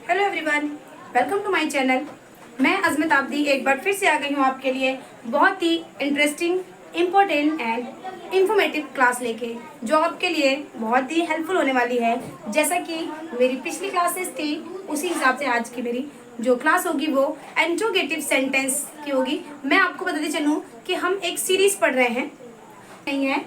Hello everyone, welcome to my channel. मैं अजमत आबदी एक बार फिर से आ गई हूँ आपके लिए बहुत ही interesting, important and informative class लेके, जो आपके लिए बहुत ही हेल्पफुल होने वाली है। जैसा कि मेरी पिछली क्लासेस थी, उसी हिसाब से आज की मेरी जो क्लास होगी वो इंट्रोगेटिव सेंटेंस की होगी। मैं आपको बताते चलूँ कि हम एक सीरीज पढ़ रहे हैं, नहीं है,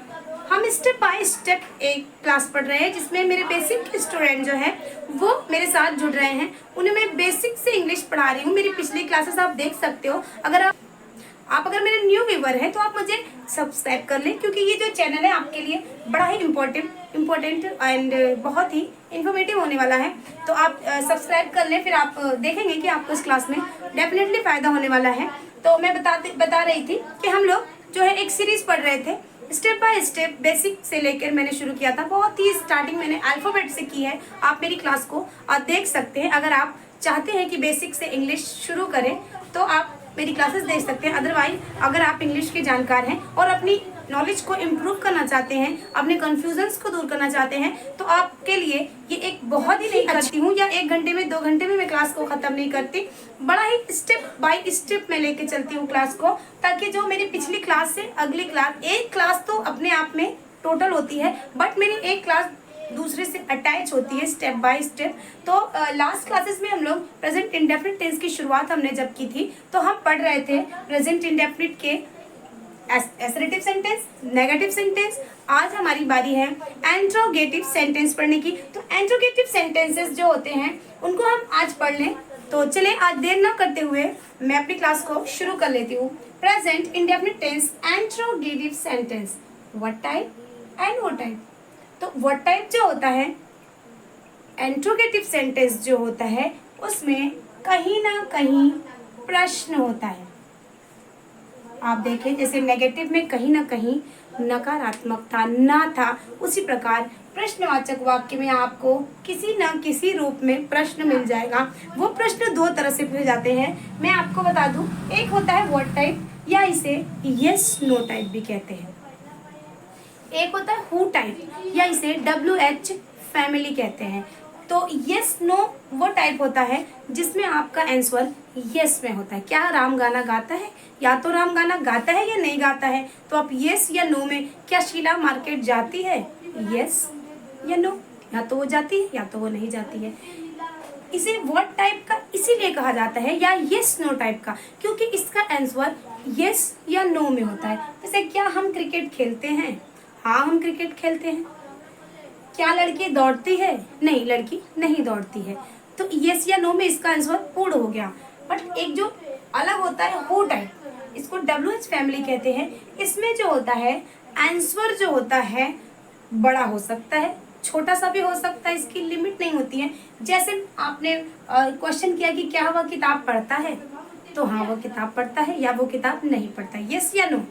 हम स्टेप बाय स्टेप एक क्लास पढ़ रहे हैं जिसमें मेरे बेसिक स्टूडेंट जो है वो मेरे साथ जुड़ रहे हैं। उन्हें मैं बेसिक से इंग्लिश पढ़ा रही हूँ। मेरी पिछली क्लासेस आप देख सकते हो। अगर मेरे न्यू व्यूवर हैं तो आप मुझे सब्सक्राइब कर लें, क्योंकि ये जो चैनल है आपके लिए बड़ा ही इम्पोर्टेंट एंड बहुत ही इन्फॉर्मेटिव होने वाला है। तो आप सब्सक्राइब कर लें, फिर आप देखेंगे कि आपको इस क्लास में डेफिनेटली फ़ायदा होने वाला है। तो मैं बता रही थी कि हम लोग जो है एक सीरीज़ पढ़ रहे थे, स्टेप बाय स्टेप बेसिक से लेकर मैंने शुरू किया था। बहुत ही स्टार्टिंग मैंने अल्फ़ाबेट से की है। आप मेरी क्लास को देख सकते हैं। अगर आप चाहते हैं कि बेसिक से इंग्लिश शुरू करें तो आप मेरी क्लासेस देख सकते हैं। अदरवाइज अगर आप इंग्लिश के जानकार हैं और अपनी नॉलेज को इम्प्रूव करना चाहते हैं, अपने कन्फ्यूजन्स को दूर करना चाहते हैं, तो आपके लिए ये एक बहुत ही नहीं करती हूँ या 1 घंटे में 2 घंटे में मैं क्लास को ख़त्म नहीं करती। बड़ा ही स्टेप बाय स्टेप मैं लेके चलती हूँ क्लास को, ताकि जो मेरी पिछली क्लास से अगली क्लास, एक क्लास तो अपने आप में टोटल होती है, बट मेरी एक क्लास दूसरे से अटैच होती है स्टेप बाय स्टेप। तो लास्ट क्लासेस में हम लोग प्रेजेंट इंडेफिनिट टेंस की शुरुआत हमने जब की थी तो हम पढ़ रहे थे प्रेजेंट इंडेफिनिट के एसरेटिव सेंटेंस, नेगेटिव सेंटेंस। आज हमारी बारी है इंट्रोगेटिव सेंटेंस पढ़ने की। तो इंट्रोगेटिव सेंटेंसेस जो होते हैं उनको हम आज पढ़ लें। तो चलें, आज देर न करते हुए मैं अपनी क्लास को शुरू कर लेती हूँ। Present indefinite tense interrogative sentence, what type and what type. तो व्हाट टाइप जो होता है, इंट्रोगेटिव सेंटेंस जो होता है, उसमें कहीं ना कहीं प्रश्न होता है। आप देखें जैसे नेगेटिव में कहीं ना कहीं नकारात्मकता ना था, उसी प्रकार प्रश्नवाचक वाक्य में आपको किसी न किसी रूप में प्रश्न मिल जाएगा। वो प्रश्न 2 तरह से पूछे जाते हैं, मैं आपको बता दूं। एक होता है व्हाट टाइप, या इसे यस नो टाइप भी कहते हैं। एक होता है हु टाइप, या इसे WH फैमिली कहते हैं। तो यस नो वो टाइप होता है जिसमें आपका आंसर यस में होता है। क्या राम गाना गाता है, या तो राम गाना गाता है या नहीं गाता है। तो आप यस या नो में, क्या शीला मार्केट जाती है, यस या नो, या तो वो जाती है या तो वो नहीं जाती है। इसे व्हाट टाइप का इसीलिए कहा जाता है, या यस नो टाइप का, क्योंकि इसका आंसर यस या नो में होता है। जैसे क्या हम क्रिकेट खेलते हैं, हाँ हम क्रिकेट खेलते हैं। क्या लड़की दौड़ती है, नहीं लड़की नहीं दौड़ती है। तो यस या नो में इसका आंसर पूर्ण हो गया। बट एक जो अलग होता है हु टाइप, इसको WH फैमिली कहते हैं। इसमें जो होता है आंसर जो होता है बड़ा हो सकता है, छोटा सा भी हो सकता है, इसकी लिमिट नहीं होती है। जैसे आपने क्वेश्चन किया कि क्या वह किताब पढ़ता है, तो हाँ वह किताब पढ़ता है या वो किताब नहीं पढ़ता, यस या नो।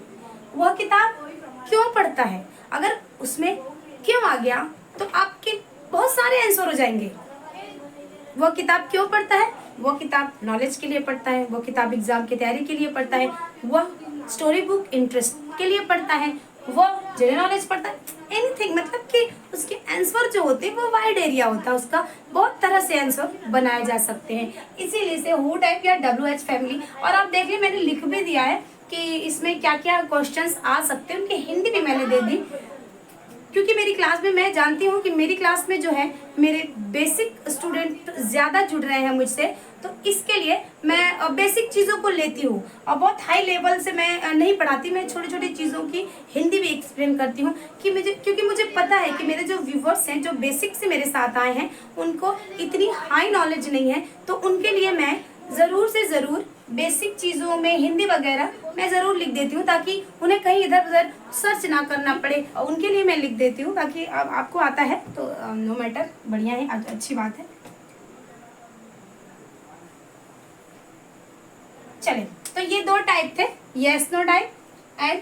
वह किताब क्यों पढ़ता है, अगर उसमें क्यों आ गया तो आपके बहुत सारे आंसर हो जाएंगे। वह किताब क्यों पढ़ता है, वह किताब नॉलेज के लिए पढ़ता है, वह किताब एग्जाम की तैयारी के लिए पढ़ता है, वह स्टोरी बुक इंटरेस्ट के लिए पढ़ता है, वह जनरल नॉलेज पढ़ता है, एनीथिंग। मतलब कि उसके आंसर जो होते हैं वो वाइड एरिया होता है, उसका बहुत तरह से आंसर बनाए जा सकते हैं। इसीलिए इसे हु टाइप या WH फैमिली। और आप देख लीजिए मैंने लिख भी दिया है कि इसमें क्या क्या क्वेश्चंस आ सकते हैं, उनकी हिंदी भी मैंने दे दी, क्योंकि मेरी क्लास में मैं जानती हूँ कि मेरी क्लास में जो है मेरे बेसिक स्टूडेंट ज़्यादा जुड़ रहे हैं मुझसे। तो इसके लिए मैं बेसिक चीज़ों को लेती हूँ और बहुत हाई लेवल से मैं नहीं पढ़ाती। मैं छोटी छोटी चीज़ों की हिंदी भी एक्सप्लेन करती हूँ, कि क्योंकि मुझे पता है कि मेरे जो व्यूवर्स हैं जो बेसिक से मेरे साथ आए हैं उनको इतनी हाई नॉलेज नहीं है। तो उनके लिए मैं ज़रूर से ज़रूर बेसिक चीज़ों में हिंदी वगैरह मैं ज़रूर लिख देती हूँ, ताकि उन्हें कहीं इधर उधर सर्च ना करना पड़े। और उनके लिए मैं लिख देती हूँ, ताकि आपको आता है तो नो मैटर, बढ़िया है, अच्छी बात है। चले, तो ये 2 टाइप थे, yes no type and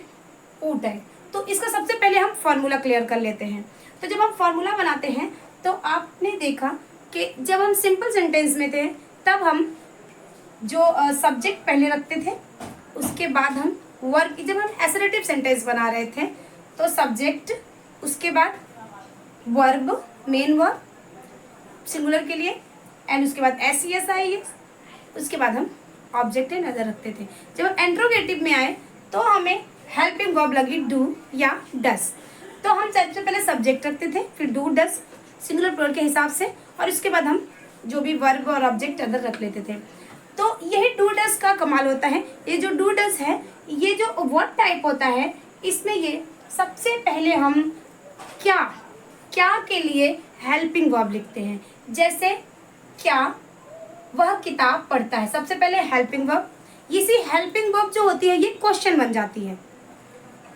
who type. तो इसका सबसे पहले हम फॉर्मूला क्लियर कर लेते हैं। तो जब हम फॉर्मूला बनाते हैं तो आपने देखा कि जब हम सिंपल सेंटेंस में थे तब हम जो सब्जेक्ट पहले रखते थे, उसके बाद हम वर्ब, जब हम एसरेटिव सेंटेंस बना रहे थे तो सब्जेक्ट, उसके बाद वर्ब, मेन वर्ब सिंगुलर के लिए, एंड उसके बाद SES उसके बाद हम ऑब्जेक्ट एंड अदर रखते थे। जब हम इंट्रोगेटिव में आए तो हमें हेल्पिंग वर्ब लगी डू या डस। तो हम सबसे पहले सब्जेक्ट रखते थे, फिर डू डस सिंगुलर प्लूरल के हिसाब से, और उसके बाद हम जो भी वर्ब और ऑब्जेक्ट अदर रख लेते थे। तो यही डू डस का कमाल होता है। ये जो डू डस है, ये जो वर्ब टाइप होता है, इसमें ये सबसे पहले हम क्या क्या के लिए हेल्पिंग वर्ब लिखते हैं। जैसे क्या वह किताब पढ़ता है, सबसे पहले हेल्पिंग वर्ब। इसी हेल्पिंग वर्ब जो होती है ये क्वेश्चन बन जाती है,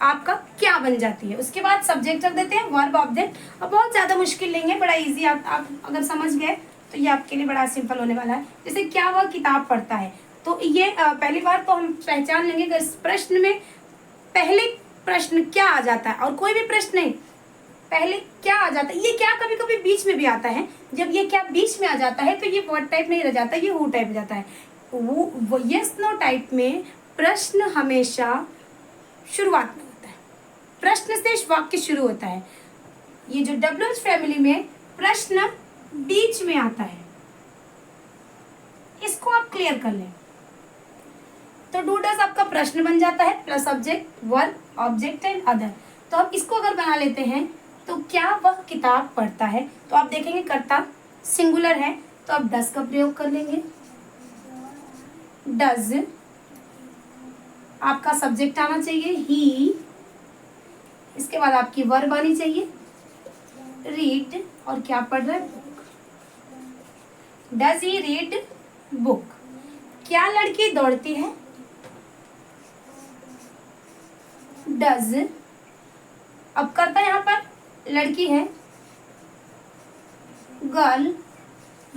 आपका क्या बन जाती है। उसके बाद सब्जेक्ट रख देते हैं, वर्ब ऑब्जेक्ट। अब बहुत ज़्यादा मुश्किल नहीं है, बड़ा इजी। आप अगर समझ गए तो ये आपके लिए बड़ा सिंपल होने वाला है। जैसे क्या वह किताब पढ़ता है, तो ये पहली बार तो हम पहचान लेंगे कि इस प्रश्न में पहले प्रश्न क्या आ जाता है, और कोई भी प्रश्न नहीं, पहले क्या आ जाता है। ये क्या कभी कभी बीच में भी आता है। जब ये क्या बीच में आ जाता है तो ये वर्ड टाइप नहीं रह जाता, ये हु टाइप हो जाता है। वो यस नो टाइप में प्रश्न हमेशा शुरुआत में होता है, प्रश्न से वाक्य शुरू होता है। ये जो WH फैमिली में प्रश्न बीच में आता है, इसको आप क्लियर कर लें। तो डू डज आपका प्रश्न बन जाता है, plus subject verb object and other. तो अब इसको अगर बना लेते हैं, तो क्या वह किताब पढ़ता है, तो आप देखेंगे कर्ता सिंगुलर है, तो आप डज का प्रयोग कर लेंगे। डज आपका सब्जेक्ट आना चाहिए ही, इसके बाद आपकी वर्ब आनी चाहिए रीड, और क्या पढ़ रहा है book. Does he read book. क्या लड़की दौड़ती है, डज। अब करता यहाँ पर लड़की है, गर्ल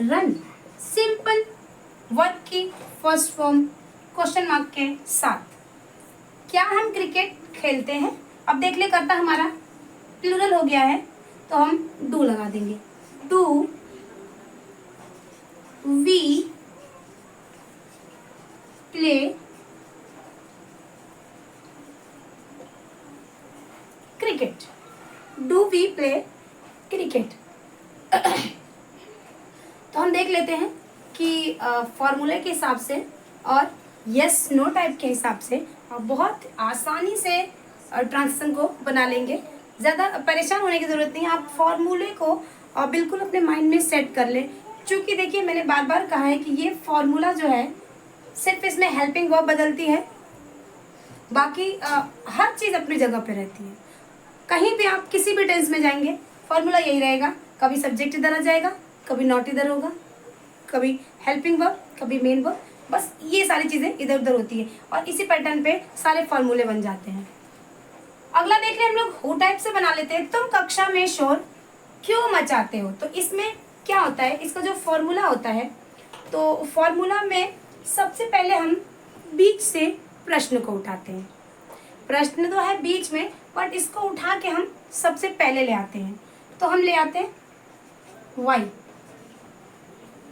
रन। सिंपल वर्ब की फर्स्ट फॉर्म क्वेश्चन मार्क के साथ। क्या हम क्रिकेट खेलते हैं, अब देख ले करता हमारा प्लूरल हो गया है, तो हम डू लगा देंगे। Do we play cricket. Do we play cricket. तो हम देख लेते हैं कि फॉर्मूले के हिसाब से और यस नो टाइप के हिसाब से आप बहुत आसानी से ट्रांजिशन को बना लेंगे। ज़्यादा परेशान होने की ज़रूरत नहीं है, आप फॉर्मूले को बिल्कुल अपने माइंड में सेट कर लें। क्योंकि देखिए मैंने बार बार कहा है कि ये फॉर्मूला जो है सिर्फ इसमें हेल्पिंग वर्ब बदलती है, बाकी हर चीज़ अपनी जगह पे रहती है। कहीं भी आप किसी भी टेंस में जाएंगे फॉर्मूला यही रहेगा, कभी सब्जेक्ट इधर आ जाएगा, कभी नॉट इधर होगा, कभी हेल्पिंग वर्ब, कभी मेन वर्ब, बस ये सारी चीज़ें इधर उधर होती है, और इसी पैटर्न पे सारे फॉर्मूले बन जाते हैं। अगला देख ले हम लोग हु टाइप से बना लेते हैं। तुम कक्षा में शोर क्यों मचाते हो, तो इसमें क्या होता है, इसका जो फॉर्मूला होता है, तो फॉर्मूला में सबसे पहले हम बीच से प्रश्न को उठाते हैं। प्रश्न तो है बीच में, बट इसको उठा के हम सबसे पहले ले आते हैं। तो हम ले आते हैं वाई,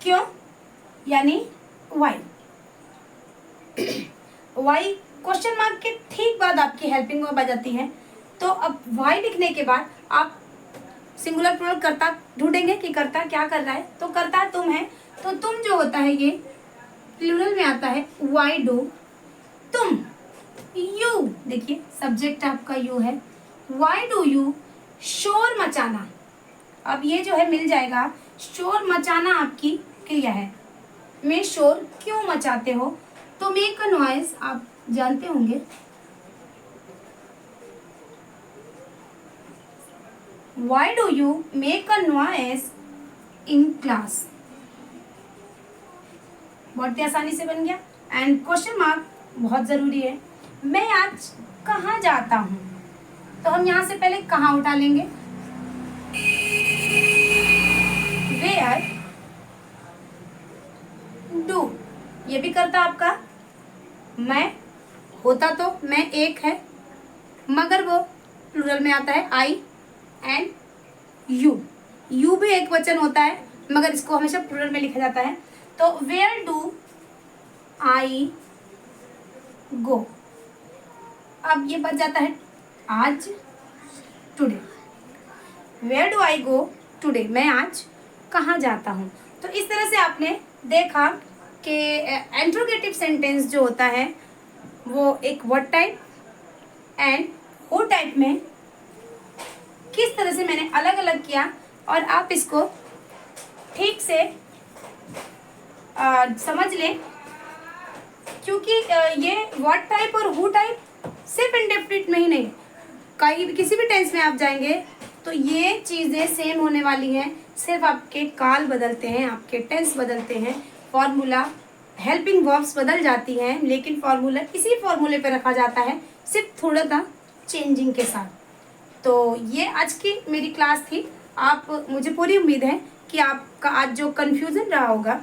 क्यों, यानी वाई। वाई क्वेश्चन मार्क के ठीक बाद आपकी हेल्पिंग वर्ब आ जाती है। तो अब वाई लिखने के बाद आप सिंगुलर प्लूरल कर्ता ढूंढेंगे कि कर्ता क्या कर रहा है, तो कर्ता तुम है, तो तुम जो होता है ये प्लूरल में आता है, वाई डू तुम। यू देखिए सब्जेक्ट आपका यू है, वाई डू यू शोर मचाना। अब ये जो है मिल जाएगा, शोर मचाना आपकी क्रिया है, में शोर क्यों मचाते हो, तो मेक अ नॉइज आप जानते होंगे, why do you make a noise in class. बहुत ही आसानी से बन गया। एंड क्वेश्चन मार्क बहुत जरूरी है, मैं आज कहाँ जाता हूँ, तो हम यहाँ से पहले कहाँ उठा लेंगे, वेयर डू। ये भी करता आपका मैं होता, तो मैं एक है, मगर वो प्लूरल में आता है आई एंड यू। यू भी एक वचन होता है, मगर इसको हमेशा प्लूरल में लिखा जाता है। तो वेयर डू आई गो। अब ये बच जाता है आज, today. Where do I go today, मैं आज कहाँ जाता हूँ। तो इस तरह से आपने देखा कि इंट्रोगेटिव सेंटेंस जो होता है वो एक what type and who type में किस तरह से मैंने अलग अलग किया, और आप इसको ठीक से समझ लें, क्योंकि ये व्हाट टाइप और हु टाइप सिर्फ इंडेफिनिट में ही नहीं, कहीं भी किसी भी टेंस में आप जाएंगे तो ये चीज़ें सेम होने वाली हैं। सिर्फ आपके काल बदलते हैं, आपके टेंस बदलते हैं, फॉर्मूला हेल्पिंग वर्ब्स बदल जाती हैं, लेकिन फॉर्मूला इसी फॉर्मूले पे रखा जाता है, सिर्फ थोड़ा सा चेंजिंग के साथ। तो ये आज की मेरी क्लास थी। आप मुझे पूरी उम्मीद है कि आपका आज जो कन्फ्यूज़न रहा होगा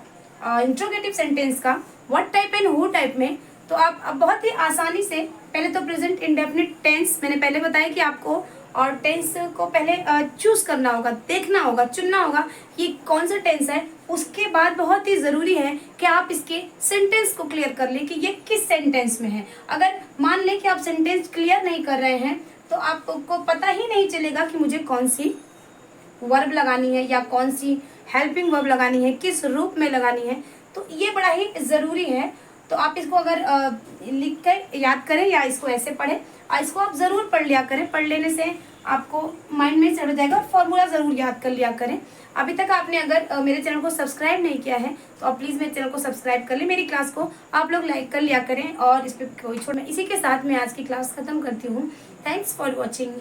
इंट्रोगेटिव सेंटेंस का what type and who type में, तो आप अब बहुत ही आसानी से, पहले तो प्रेजेंट इंडेफिनिट टेंस मैंने पहले बताया कि आपको और टेंस को पहले चूज़ करना होगा, देखना होगा, चुनना होगा कि कौन सा टेंस है। उसके बाद बहुत ही ज़रूरी है कि आप इसके सेंटेंस को क्लियर कर लें कि ये किस सेंटेंस में है। अगर मान लें कि आप सेंटेंस क्लियर नहीं कर रहे हैं तो आपको पता ही नहीं चलेगा कि मुझे कौन सी वर्ब लगानी है या कौन सी हेल्पिंग वर्ब लगानी है, किस रूप में लगानी है। तो ये बड़ा ही ज़रूरी है। तो आप इसको अगर लिख कर याद करें या इसको ऐसे पढ़ें, इसको आप ज़रूर पढ़ लिया करें। पढ़ लेने से आपको माइंड में चढ़ जाएगा, फॉर्मूला ज़रूर याद कर लिया करें। अभी तक आपने अगर मेरे चैनल को सब्सक्राइब नहीं किया है तो आप प्लीज़ मेरे चैनल को सब्सक्राइब कर लें, मेरी क्लास को आप लोग लाइक कर लिया करें और इस पर कोई छोड़। इसी के साथ मैं आज की क्लास ख़त्म करती हूँ। Thanks for watching.